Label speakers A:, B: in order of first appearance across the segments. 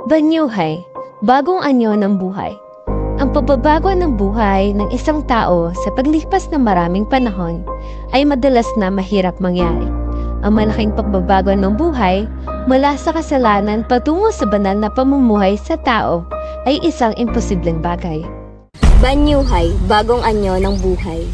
A: Banyuhay, bagong anyo ng buhay. Ang pagbabago ng buhay ng isang tao sa paglipas ng maraming panahon ay madalas na mahirap mangyari. Ang malaking pagbabago ng buhay mula sa kasalanan patungo sa banal na pamumuhay sa tao ay isang imposibleng bagay.
B: Banyuhay, bagong anyo ng buhay.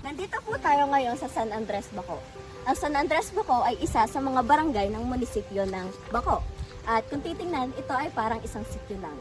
B: Nandito po tayo ngayon sa San Andres, Baco. Ang San Andres, Baco ay isa sa mga barangay ng munisipyo ng Baco. At kung titingnan, ito ay parang isang sityo lang.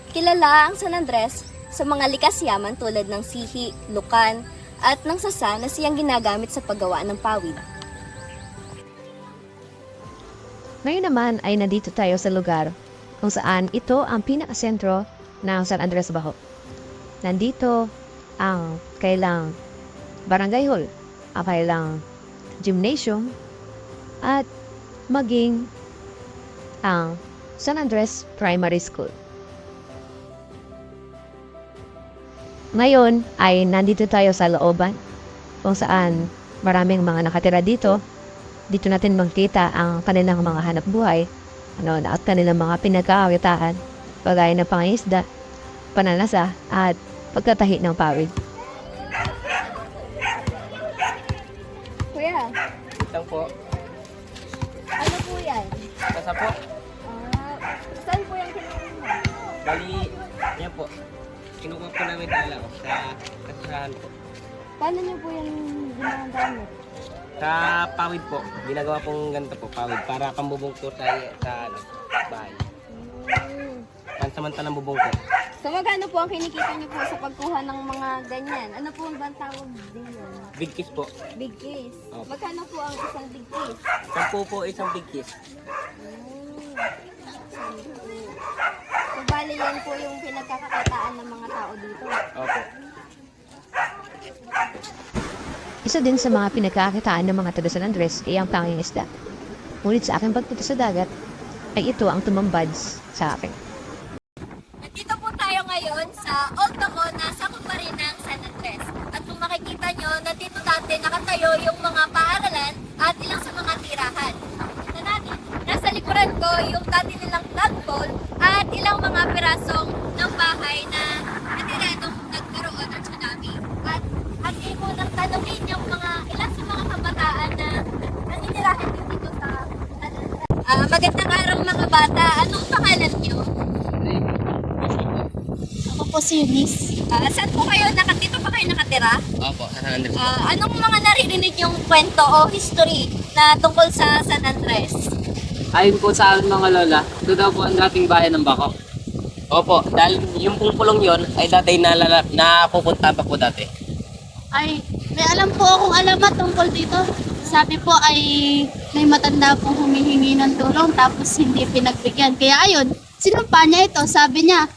B: Kilala ang San Andres sa mga likas yaman tulad ng sihi, lukan, at ng sasa na siyang ginagamit sa paggawa ng pawid.
A: Ngayon naman ay nandito tayo sa lugar kung saan ito ang pinakasentro ng San Andres Baco. Nandito ang kailang barangay hall, ang kailang gymnasium, at maging ang San Andres Primary School. Ngayon ay nandito tayo sa looban kung saan maraming mga nakatira dito. Dito natin makita ang kanilang mga hanap buhay at kanilang mga pinagkakakitaan kagaya ng pangingisda, pananasa at pagtatahi ng pawid.
B: Kuya,
C: Ito po.
B: ano po yan?
C: Kasa po.
B: Saan po yung kinuha mo?
C: Bali, yan po. Kinukuha po namin tala sa kasasahan po.
B: Paano niyo po yung ginagamit?
C: Sa pawid po. Ginagawa pong ganito po, pawid. Para pambubong po sa bahay. Pansamantalang bubong po.
B: So magkano po ang kinikita niyo po sa pagkuha ng mga ganyan? Ano po ang tawag din yun?
C: Big kiss po.
B: Big kiss.
C: Opo.
B: Magkano po ang isang big kiss?
C: 10 po isang big kiss.
B: So bali yan po yung pinagkakakitaan ng mga tao dito.
C: Opo.
A: Isa din sa mga pinagkakakitaan ng mga taga San Andres ay ang pangingisda. Ngunit sa aking pagpunta sa dagat, ay ito ang tumambad sa akin.
B: Nandito po tayo ngayon sa Old Baco na sakop pa rin ng San Andres. At kung makikita nyo, nandito dati nakatayo yung mga paaralan at ilang sa mga tirahan. Kita natin, nasa likuran ko yung dati nilang flagpole at ilang mga pirasong ng bahay na natira nung nagkaroon ng tsunami. At atin mo nang tanongin yung mga ilang sa mga kabataan na nanitirahan din dito sa San Andres. Magandang araw mga bata, anong pangalan nyo? Ako po si Eunice. Saan po kayo dito pa kayo nakatira?
C: Opo, sa San Andres po.
B: Anong mga naririnig yung kwento o history na tungkol sa San Andres?
D: Ayon po sa amin mga lola, ito daw po ang dating bayan ng Baco.
C: Opo, dahil yung pong pulong yon ay dati napupunta pa po dati.
E: Ay, may alam po akong alamat tungkol dito. Sabi po ay may matanda pong humihingi ng tulong tapos hindi pinagbigyan. Kaya ayun, sinumpa niya ito. Sabi niya,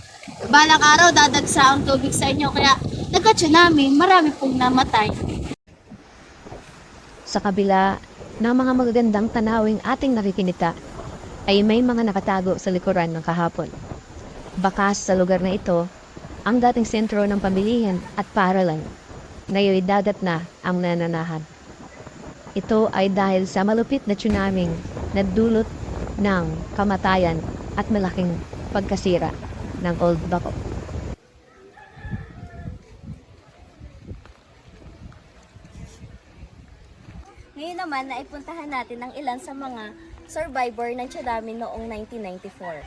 E: balang araw dadagsa ang tubig sa inyo. Kaya nagka-tsunami, marami pong namatay.
A: Sa kabila ng mga magagandang tanawing ating nakikinita, ay may mga nakatago sa likuran ng kahapon. Bakas sa lugar na ito, ang dating sentro ng pamilihan at paaralan. Ngayon dagat na ang nananahan. Ito ay dahil sa malupit na tsunami na dulot ng kamatayan at malaking pagkasira ng Old Baco.
B: Ngayon naman, naipuntahan natin ang ilan sa mga survivor ng tsunami noong 1994.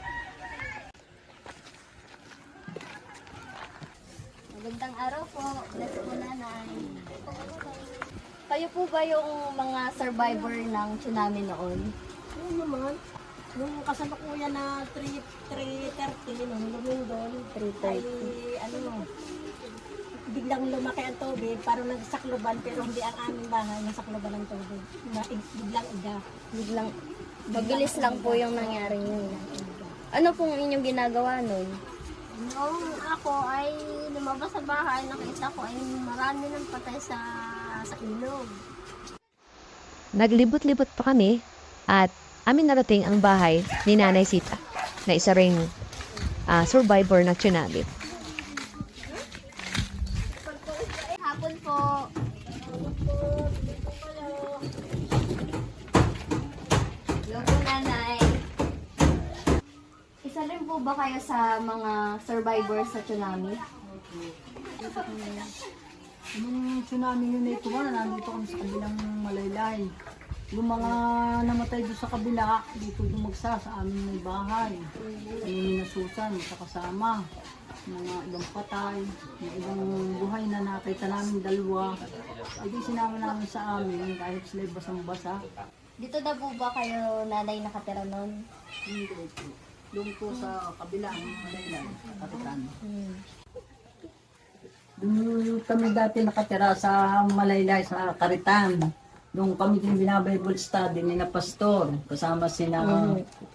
B: Magandang araw po. Bless po, nanay. Kayo po ba yung mga survivor ng tsunami noon?
F: Oo naman. Yung kasalukuyan na 330, nung lumindol, 330. Biglang lumaki ang tubig, parang nagsakloban, pero hindi ang aming bahay nasakloban ng tubig. Biglang iga.
B: Biglang, mabilis lang po yung nangyari yun. Ano pong inyong ginagawa nun?
G: Nung ako ay lumabas sa bahay, nakita ko ay marami nang patay sa ilog.
A: Naglibot-libot pa kami at amin narating ang bahay ni Nanay Sita na isa ring survivor ng tsunami.
G: Hapon po.
B: Hello po, nanay. Isa rin po ba kayo sa mga survivors sa tsunami?
F: Nung tsunami yun ito, nandito kami sa kabilang Malaylay. Yung mga namatay doon sa kabila, dito dumagsa sa aming may bahay. Yung minasusan, kasama. Mga ibang patay, mga ibang buhay na nakita namin dalawa. Ay di sinama namin sa amin kahit sila'y basang-basa.
B: Dito na po ba kayo, nanay, nakatira nun?
F: Hindi po. Doon po sa kabilang Malaylay, Kapitan. Doon kami dati nakatira sa Malaylay, sa Karitan. Doon kami din binabible study ni na pastor. Kasama sina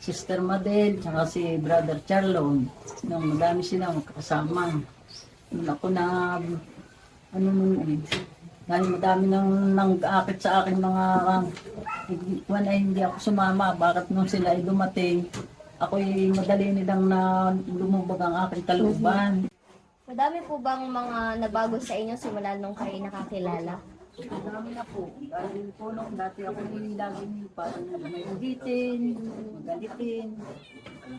F: Sister Madel, saka si Brother Charlon. Nung madami sila magkakasama. Nung ako na, dahil madami nang aakit sa akin mga, when ay hindi ako sumama, bakit nung sila ay dumating, ako'y madali nilang na lumubog ang aking kalooban.
B: Madami po bang mga nabago sa inyo simula nung kayo nakakilala?
F: Marami na po. Dahil po nung dati ako laging parang may ulitin, magalitin,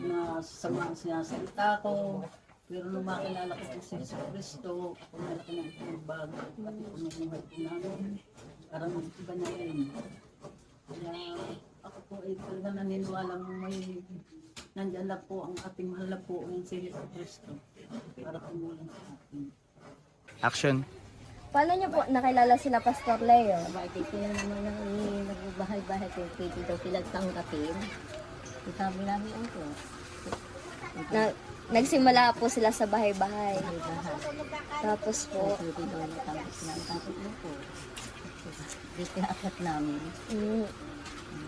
F: na sama sinasalita ko. Pero nung makilala ko po si Jesus Cristo, ako malaki na nagbago. Pati po nung buhay po namin, parang iba na rin. Kaya ako po ay talaga naniniwalang may nandyan na po ang ating mahal na po ang si Jesus Cristo para tumulong sa atin.
H: Action.
B: Paano niyo po nakilala sila Pastor Leo?
G: Bakit kaya naman ang nagbahay-bahay ko, pwede daw sila tanggapin. Sabi namin ako,
B: Nagsimula po sila sa bahay-bahay.
G: bahay.
B: Tapos po,
G: Pwede daw natanggap sila ang tapos mo po. Di tinakat namin.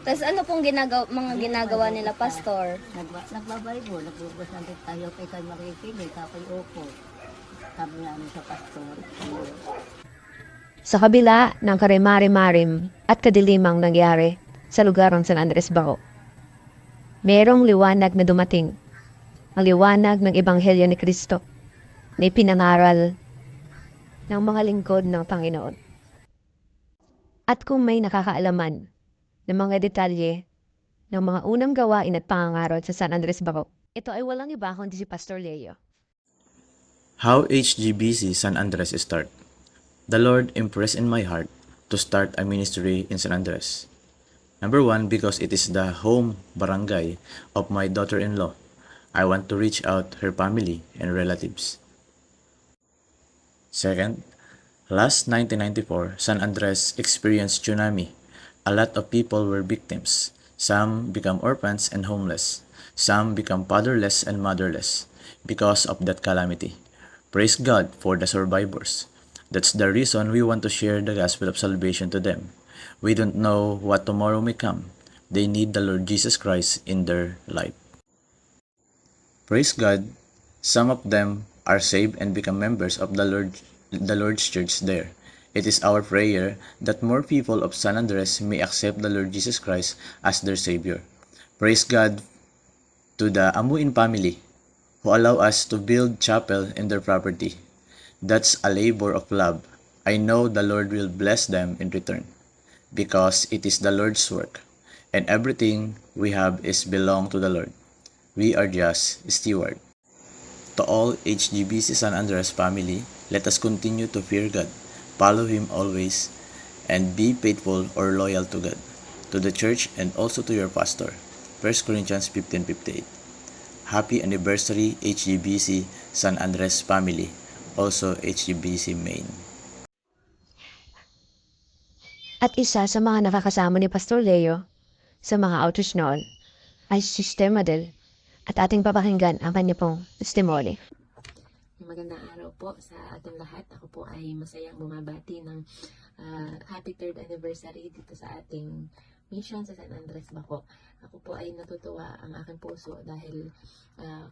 B: Tapos ano pong mga ginagawa nila, Pastor?
G: Nagbabaybo, nagbubas na din tayo kay San Marikinig, kapay opo. Sabi namin sa pastor.
A: Sa kabila ng karimari-marim at kadilimang nangyari sa lugar ng San Andres Bao, merong liwanag na dumating, ang liwanag ng Ebanghelyo ni Kristo na ipinangaral ng mga lingkod ng Panginoon. At kung may nakakaalaman ng mga detalye ng mga unang gawain at pangangarot sa San Andres Bao, ito ay walang iba kundi si Pastor Leo.
H: How HGBC San Andres start? The Lord impressed in my heart to start a ministry in San Andres. Number 1, because it is the home barangay of my daughter-in-law. I want to reach out her family and relatives. Second, last 1994, San Andres experienced tsunami. A lot of people were victims. Some become orphans and homeless. Some become fatherless and motherless because of that calamity. Praise God for the survivors. That's the reason we want to share the gospel of salvation to them. We don't know what tomorrow may come. They need the Lord Jesus Christ in their life. Praise God, some of them are saved and become members of the Lord's Church there. It is our prayer that more people of San Andres may accept the Lord Jesus Christ as their Savior. Praise God to the Amuin family who allow us to build chapel in their property. That's a labor of love. I know the Lord will bless them in return because it is the Lord's work and everything we have is belong to the Lord. We are just steward. To all HGBC San Andres family, let us continue to fear God, follow Him always, and be faithful or loyal to God, to the church, and also to your pastor. 1 Corinthians 15:58. Happy anniversary HGBC San Andres family. also HGBC Main.
A: At isa sa mga nakakasama ni Pastor Leo sa mga outreach noon ay si Sister Madel at ating papakinggan ang kanya pong testimony.
I: Magandang araw po sa ating lahat. Ako po ay masayang bumabati ng happy 3rd anniversary dito sa ating mission sa San Andres Baco. Ako po ay natutuwa ang aking puso dahil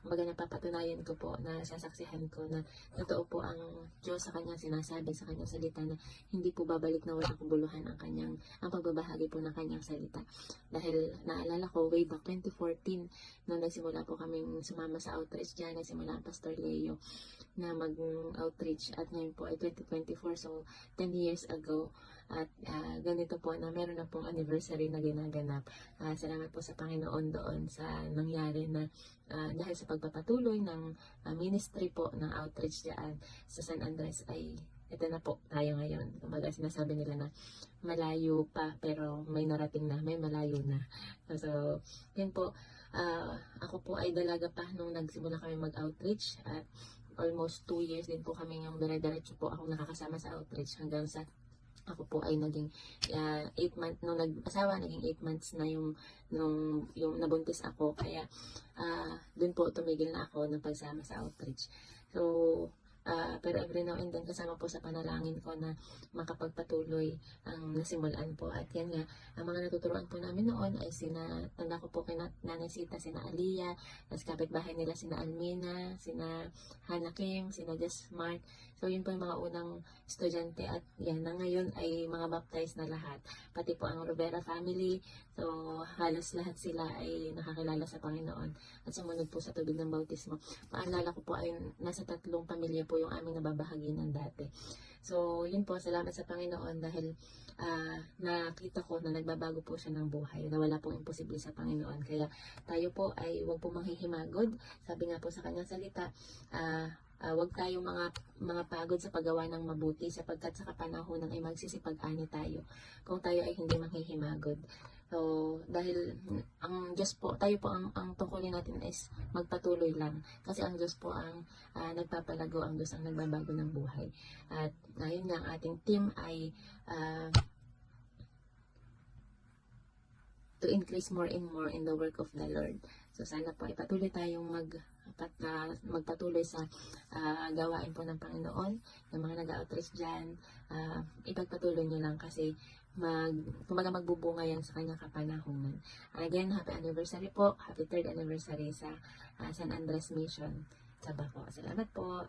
I: kumbaga napapatunayan ko po, na sasaksihan ko na totoo po ang Diyos sa kanyang sinasabi sa kanyang salita, na hindi po babalik na walang kabuluhan ang pagbabahagi po ng kanyang salita. Dahil naalala ko way back 2014 nung nagsimula po kaming sumama sa outreach dyan, nagsimula ang Pastor Leo na mag-outreach, at ngayon po ay 2024, so 10 years ago. At ganito po na meron na pong anniversary na ginaganap. Salamat po sa Panginoon doon sa nangyari na dahil sa pagpapatuloy ng ministry po ng outreach dyan sa San Andres, ay ito na po tayo ngayon. Kumbaga sinasabi nila na malayo pa pero may narating na, may malayo na. So yun po, ako po ay dalaga pa nung nagsimula kami mag-outreach, at almost 2 years din po kami yung dire-diretso po ako nakakasama sa outreach, hanggang sa ako po ay naging 8 months, nung nag-asawa, naging 8 months na yung nabuntis ako. Kaya dun po tumigil na ako ng pagsama sa outreach. So, pero every now and then kasama po sa panalangin ko na makapagpatuloy ang nasimulan po. At yan nga, ang mga natuturuan po namin noon ay tanda ko po kina Nanay Sita, sina Aliyah, as kapitbahay nila sina Almina, sina Hannah Kim, sina Jess Smart. So yun po yung mga unang estudyante, at yan na ngayon ay mga baptized na lahat. Pati po ang Rivera family, so halos lahat sila ay nakakilala sa Panginoon at sumunod po sa tubig ng bautismo. Maalala ko po ay nasa 3 pamilya po yung aming nababahaginan dati. So yun po, salamat sa Panginoon dahil nakita ko na nagbabago po siya ng buhay, na wala pong imposible sa Panginoon. Kaya tayo po ay huwag po manghihimagod. Sabi nga po sa kanyang salita, huwag tayong mga pagod sa paggawa ng mabuti, sapagkat sa kapanahonan ay magsisipag-ani tayo kung tayo ay hindi manghihimagod. So, dahil ang Diyos po, tayo po ang tungkulin natin is magpatuloy lang. Kasi ang Diyos po ang nagpapalago, ang Diyos ang nagbabago ng buhay. At ngayon nga, ang ating team ay to increase more and more in the work of the Lord. So, sana po ay patuloy tayong magpatuloy sa gawain po ng Panginoon. Yung mga nag-outreach dyan, ipagpatuloy nyo lang kasi kumbaga magbubunga yan sa kanyang kapanahunan. Again, happy anniversary po. Happy 3rd anniversary sa San Andres Mission sa Baco. Salamat po.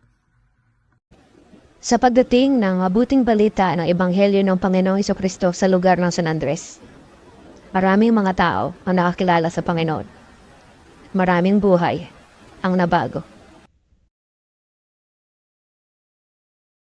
A: Sa pagdating ng mabuting balita ng Ebanghelyo ng Panginoong Jesucristo sa lugar ng San Andres, maraming mga tao ang nakakilala sa Panginoon. Maraming buhay ang nabago.